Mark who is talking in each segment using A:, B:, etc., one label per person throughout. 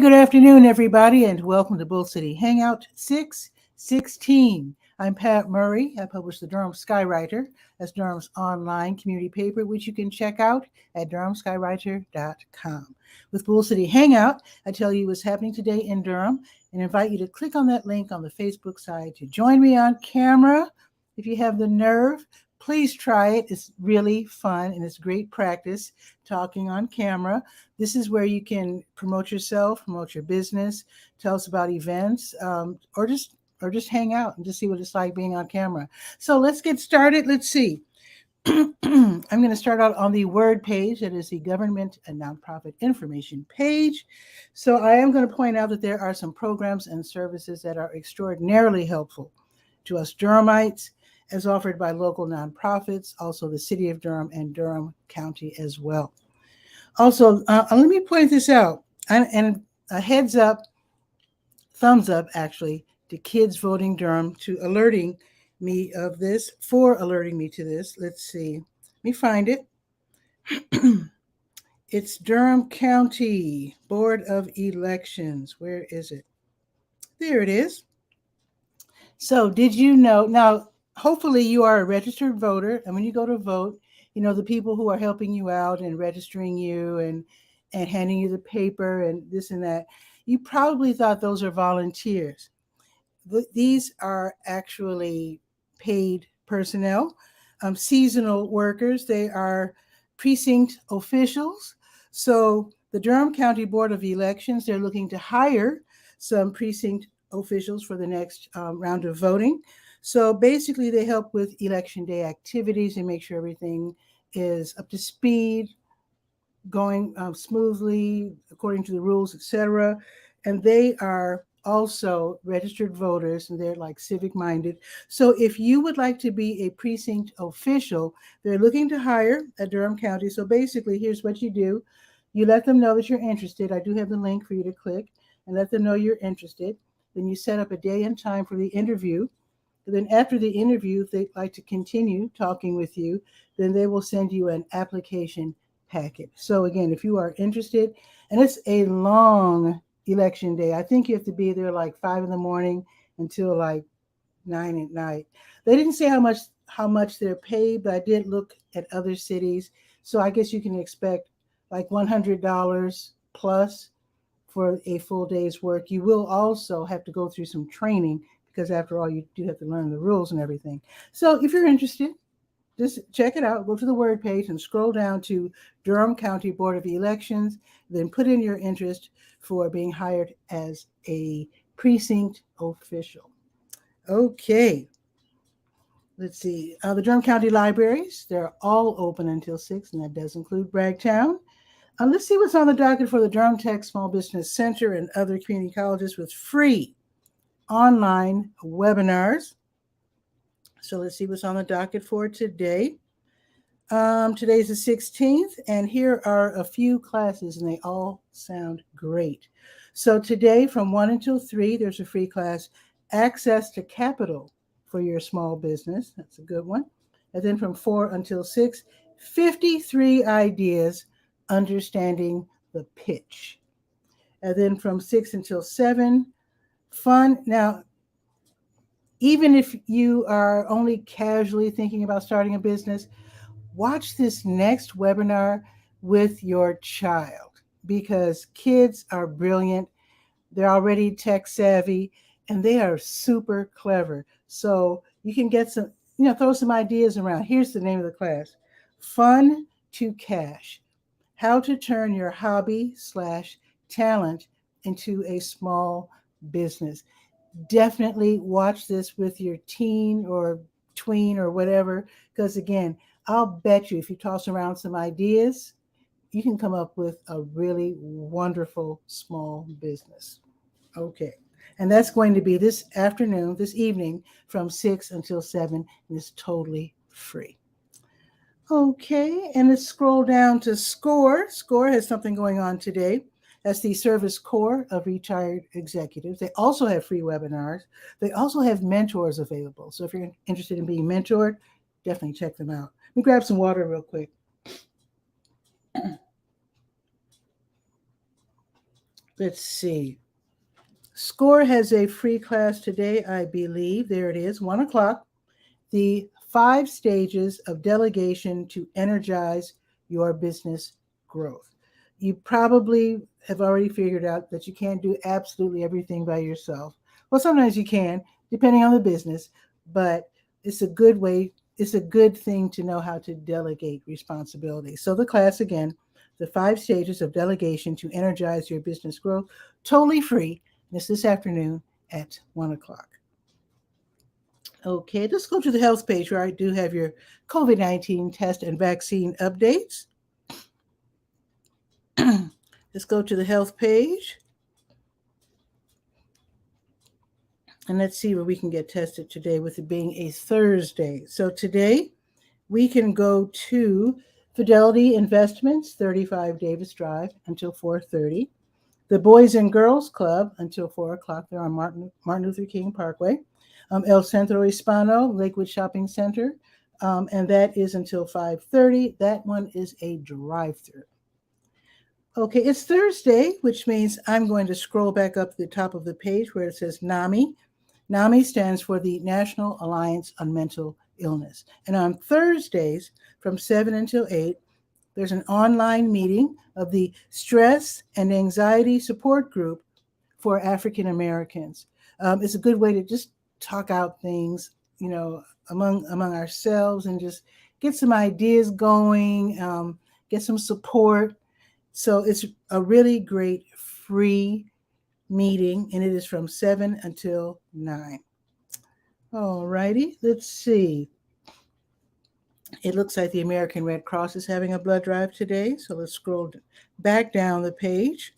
A: good afternoon, everybody, and welcome to Bull City Hangout 616. I'm Pat Murray. I publish the Durham Skywriter. That's Durham's online community paper, which you can check out at durhamskywriter.com. With Bull City Hangout, I tell you what's happening today in Durham and invite you to click on that link on the Facebook side to join me on camera. If you have the nerve, please try it. It's really fun and it's great practice talking on camera. This is where you can promote yourself, promote your business, tell us about events, or just hang out and just see what it's like being on camera. So let's get started. Let's see. I'm going to start out on the word page. That is the government and nonprofit information page. So I am going to point out that there are some programs and services that are extraordinarily helpful to us Durhamites, as offered by local nonprofits, also the City of Durham and Durham County as well. Also, let me point this out, and a heads up, thumbs up actually, to Kids Voting Durham to alerting me of this, for alerting me to this. Let's see, let me find it. It's Durham County Board of Elections. Where is it? There it is. So did you know, now, hopefully you are a registered voter, and when you go to vote, you know, the people who are helping you out and registering you and handing you the paper and this and that, you probably thought those are volunteers. These are actually paid personnel, seasonal workers. They are precinct officials. So the Durham County Board of Elections, they're looking to hire some precinct officials for the next round of voting. So basically, they help with election day activities and make sure everything is up to speed, going smoothly according to the rules, etc. And they are also registered voters, and they're like civic minded. So if you would like to be a precinct official, they're looking to hire at Durham County. So basically, here's what you do. You let them know that you're interested. I do have the link for you to click and let them know you're interested. Then you set up a day and time for the interview. And then after the interview, if they'd like to continue talking with you, then they will send you an application packet. So again, if you are interested, and it's a long election day. I think you have to be there like 5 a.m. until like 9 p.m. They didn't say how much they're paid, but I did look at other cities. So I guess you can expect like $100 plus for a full day's work. You will also have to go through some training because after all, you do have to learn the rules and everything. So if you're interested, just check it out. Go to the word page and scroll down to Durham County Board of Elections. Then put in your interest for being hired as a precinct official. Okay. Let's see. The Durham County Libraries, they're all open until 6, and that does include Bragtown. Let's see what's on the docket for the Durham Tech Small Business Center and other community colleges with free online webinars. So let's see what's on the docket for today. Today's the 16th, and here are a few classes, and they all sound great. So today from 1 until 3, there's a free class, Access to Capital for Your Small Business. That's a good one. And then from 4 until 6, 53 Ideas Understanding the Pitch. And then from 6 until 7, fun. Now, even if you are only casually thinking about starting a business, watch this next webinar with your child because kids are brilliant. They're already tech savvy and they are super clever. So you can get some, throw some ideas around. Here's the name of the class: Fun to Cash: How to Turn Your Hobby/Talent into a Small Business. Definitely watch this with your teen or tween or whatever, because again, I'll bet you if you toss around some ideas, you can come up with a really wonderful small business. Okay. And that's going to be this evening from 6 until 7, and it's totally free. Okay, and let's scroll down to SCORE. SCORE has something going on today. That's the Service Corps of Retired Executives. They also have free webinars. They also have mentors available. So if you're interested in being mentored, definitely check them out. Let me grab some water real quick. Let's see. SCORE has a free class today, I believe. There it is, 1 o'clock. The 5 stages of delegation to energize your business growth. You probably have already figured out that you can't do absolutely everything by yourself. Well, sometimes you can, depending on the business, but it's a good way, it's a good thing to know how to delegate responsibility. So the class again, the 5 stages of delegation to energize your business growth, totally free. And it's this afternoon at 1 o'clock. Okay, let's go to the health page where I do have your COVID-19 test and vaccine updates. Let's go to the health page. And let's see where we can get tested today with it being a Thursday. So today we can go to Fidelity Investments, 35 Davis Drive until 4:30. The Boys and Girls Club until 4 o'clock. They're on Martin Luther King Parkway. El Centro Hispano, Lakewood Shopping Center. And that is until 5:30. That one is a drive-through. Okay, it's Thursday, which means I'm going to scroll back up to the top of the page where it says NAMI. NAMI stands for the National Alliance on Mental Illness. And on Thursdays from 7 until 8, there's an online meeting of the Stress and Anxiety Support Group for African Americans. It's a good way to just talk out things, among ourselves and just get some ideas going, get some support. So it's a really great free meeting, and it is from 7 until 9. All righty, let's see. It looks like the American Red Cross is having a blood drive today. So let's scroll back down the page.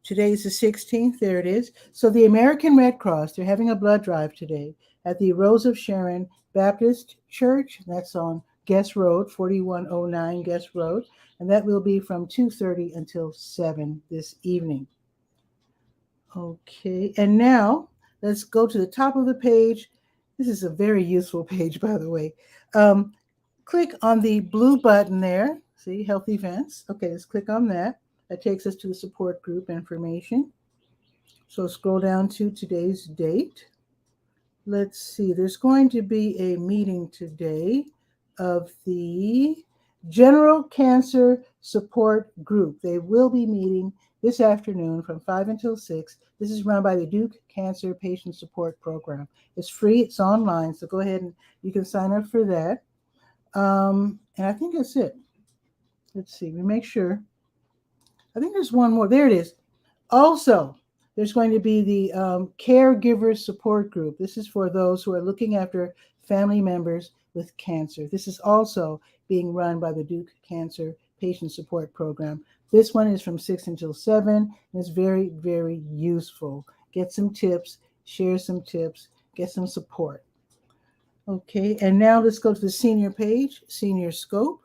A: Today is the 16th. There it is. So the American Red Cross, they're having a blood drive today at the Rose of Sharon Baptist Church. That's on Guest Road, 4109 Guest Road. And that will be from 2:30 until 7 this evening. Okay, and now let's go to the top of the page. This is a very useful page, by the way. Click on the blue button there. See, health events. Okay, let's click on that. That takes us to the support group information. So scroll down to today's date. Let's see, there's going to be a meeting today of the General Cancer Support Group. They will be meeting this afternoon from 5 until 6. This is run by the Duke Cancer Patient Support Program. It's free, it's online, so go ahead and you can sign up for that. And I think that's it. Let's see, we make sure. I think there's one more. There it is. Also, there's going to be the Caregiver Support Group. This is for those who are looking after family members with cancer. This is also being run by the Duke Cancer Patient Support Program. This one is from 6 until 7, and it's very, very useful. Get some tips, share some tips, get some support. Okay, and now let's go to the senior page, Senior Scope.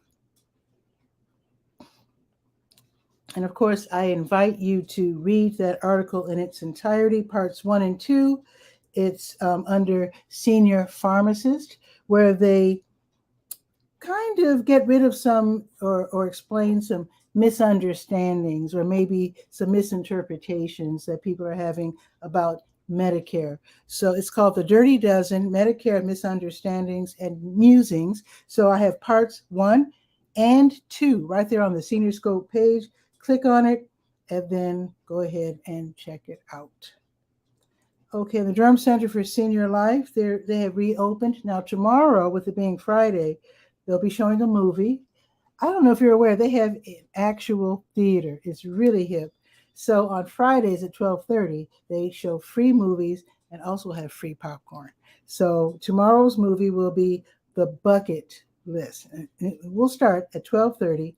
A: And of course, I invite you to read that article in its entirety, parts 1 and 2. It's under Senior Pharmacist, where they kind of get rid of some or explain some misunderstandings or maybe some misinterpretations that people are having about Medicare. So it's called The Dirty Dozen, Medicare Misunderstandings and Musings. So I have parts 1 and 2 right there on the Senior Scope page. Click on it and then go ahead and check it out. Okay, the Durham Center for Senior Life, they have reopened. Now tomorrow, with it being Friday, they'll be showing a movie. I don't know if you're aware, they have an actual theater. It's really hip. So on Fridays at 12:30, they show free movies and also have free popcorn. So tomorrow's movie will be The Bucket List. We'll start at 12:30.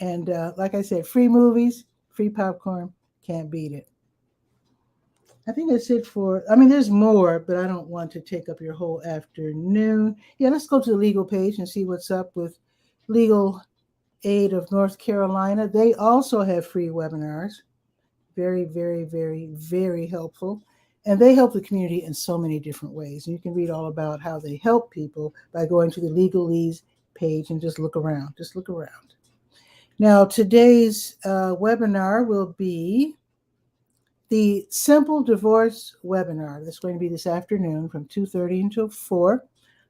A: And like I said, free movies, free popcorn, can't beat it. I think that's it there's more, but I don't want to take up your whole afternoon. Yeah, let's go to the legal page and see what's up with Legal Aid of North Carolina. They also have free webinars. Very, very, very, very helpful. And they help the community in so many different ways. And you can read all about how they help people by going to the Legalese page and just look around. Just look around. Now, today's webinar will be the Simple Divorce webinar that's going to be this afternoon from 2:30 until 4.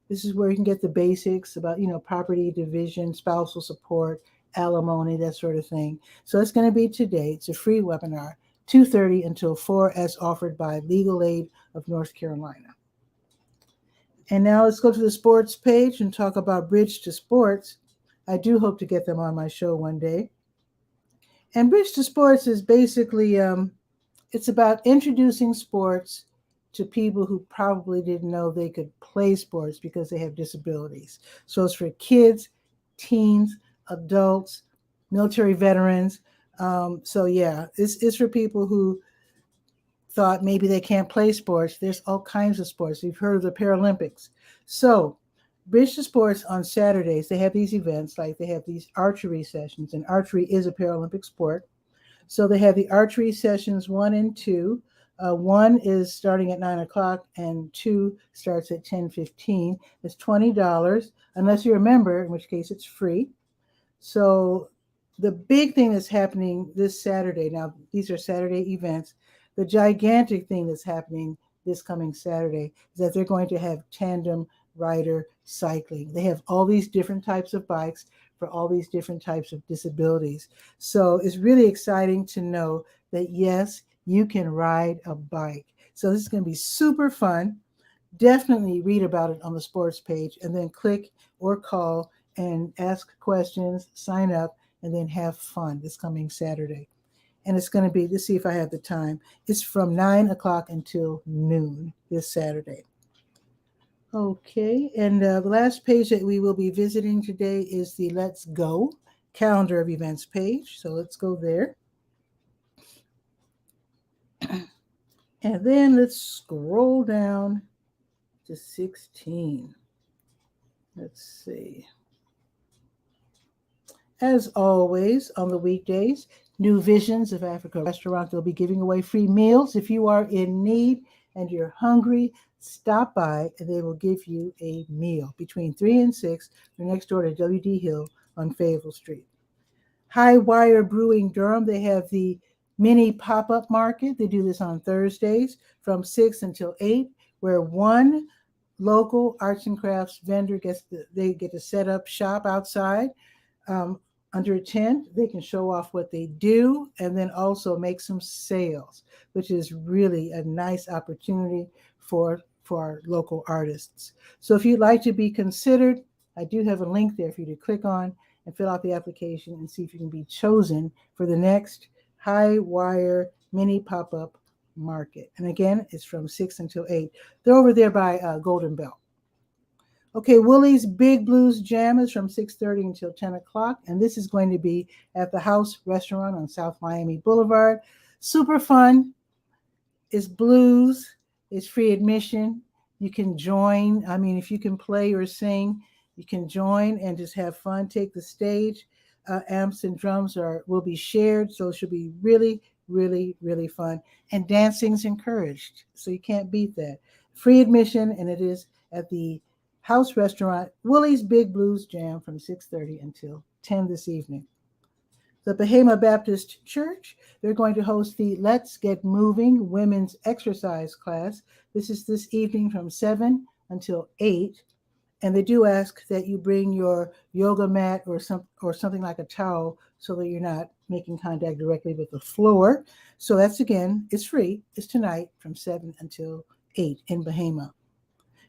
A: This is where you can get the basics about, property division, spousal support, alimony, that sort of thing. So it's going to be today. It's a free webinar, 2:30 until 4, as offered by Legal Aid of North Carolina. And now let's go to the sports page and talk about Bridge to Sports. I do hope to get them on my show one day. And Bridge to Sports is basically, it's about introducing sports to people who probably didn't know they could play sports because they have disabilities. So it's for kids, teens, adults, military veterans. It's for people who thought maybe they can't play sports. There's all kinds of sports. You've heard of the Paralympics. So Bridge to Sports on Saturdays, they have these events, like they have these archery sessions, and archery is a Paralympic sport. So they have the archery sessions 1 and 2. 1 is starting at 9 o'clock and 2 starts at 10:15. It's $20, unless you're a member, in which case it's free. So the big thing that's happening this Saturday, now these are Saturday events, the gigantic thing that's happening this coming Saturday is that they're going to have tandem rider cycling. They have all these different types of bikes for all these different types of disabilities. So it's really exciting to know that, yes, you can ride a bike. So this is going to be super fun. Definitely read about it on the sports page and then click or call and ask questions, sign up, and then have fun this coming Saturday. And it's going to be, let's see if I have the time. It's from 9 o'clock until noon this Saturday. Okay, and the last page that we will be visiting today is the Let's Go calendar of events page. So let's go there. And then let's scroll down to 16. Let's see. As always, on the weekdays, New Visions of Africa restaurant, they'll be giving away free meals. If you are in need and you're hungry, stop by and they will give you a meal between 3 and 6. They're next door to W.D. Hill on Fayetteville Street. High Wire Brewing Durham, they have the mini pop-up market. They do this on Thursdays from 6 until 8, where one local arts and crafts vendor they get to set up shop outside under a tent. They can show off what they do and then also make some sales, which is really a nice opportunity for our local artists. So if you'd like to be considered, I do have a link there for you to click on and fill out the application and see if you can be chosen for the next High Wire mini pop-up market. And again, it's from 6 until 8. They're over there by Golden Bell. Okay, Willie's Big Blues Jam is from 6:30 until 10 o'clock. And this is going to be at the House Restaurant on South Miami Boulevard. Super fun. It's blues. It's free admission. You can join. I mean, if you can play or sing, you can join and just have fun. Take the stage. Amps and drums will be shared. So it should be really, really, really fun. And dancing's encouraged. So you can't beat that. Free admission, and it is at the House Restaurant, Willie's Big Blues Jam from 6:30 until 10 this evening. The Bahama Baptist Church, they're going to host the Let's Get Moving women's exercise class. This is this evening from 7 until 8. And they do ask that you bring your yoga mat or something like a towel so that you're not making contact directly with the floor. So that's, again, it's free. It's tonight from 7 until 8 in Bahama.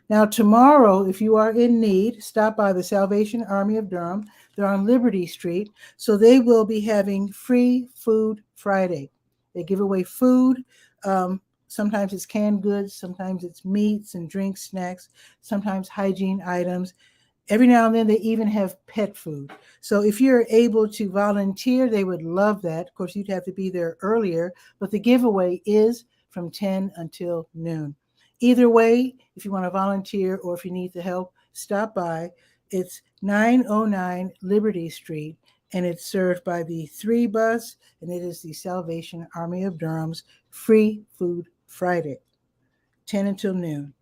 A: Now, tomorrow, if you are in need, stop by the Salvation Army of Durham. They're on Liberty Street. So they will be having Free Food Friday. They give away food. Sometimes it's canned goods. Sometimes it's meats and drinks, snacks. Sometimes hygiene items. Every now and then, they even have pet food. So if you're able to volunteer, they would love that. Of course, you'd have to be there earlier. But the giveaway is from 10 until noon. Either way, if you want to volunteer or if you need the help, stop by. It's 909 Liberty Street, and it's served by the 3 bus, and it is the Salvation Army of Durham's Free Food Friday, 10 until noon.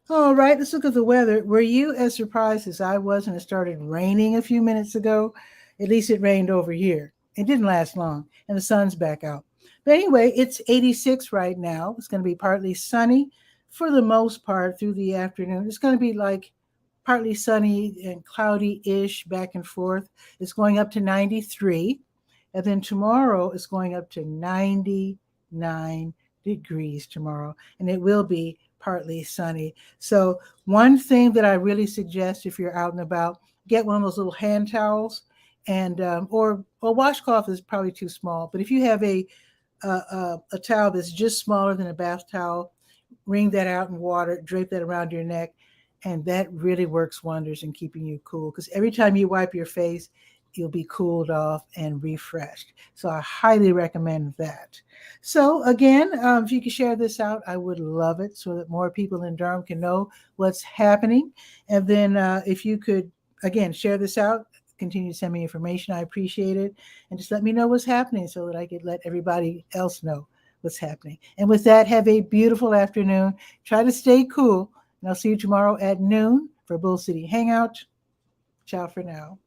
A: All right, let's look at the weather. Were you as surprised as I was when it started raining a few minutes ago? At least it rained over here. It didn't last long, and the sun's back out. But anyway, it's 86 right now. It's going to be partly sunny for the most part through the afternoon. It's going to be like partly sunny and cloudy-ish back and forth. It's going up to 93. And then tomorrow it's going up to 99 degrees tomorrow. And it will be partly sunny. So one thing that I really suggest if you're out and about, get one of those little hand towels, and or a washcloth is probably too small. But if you have a towel that's just smaller than a bath towel, wring that out in water, drape that around your neck, and that really works wonders in keeping you cool. Because every time you wipe your face, you'll be cooled off and refreshed. So I highly recommend that. So again, if you could share this out, I would love it, so that more people in Durham can know what's happening. And then if you could, again, share this out, continue to send me information. I appreciate it. And just let me know what's happening so that I could let everybody else know what's happening. And with that, have a beautiful afternoon. Try to stay cool. And I'll see you tomorrow at noon for Bull City Hangout. Ciao for now.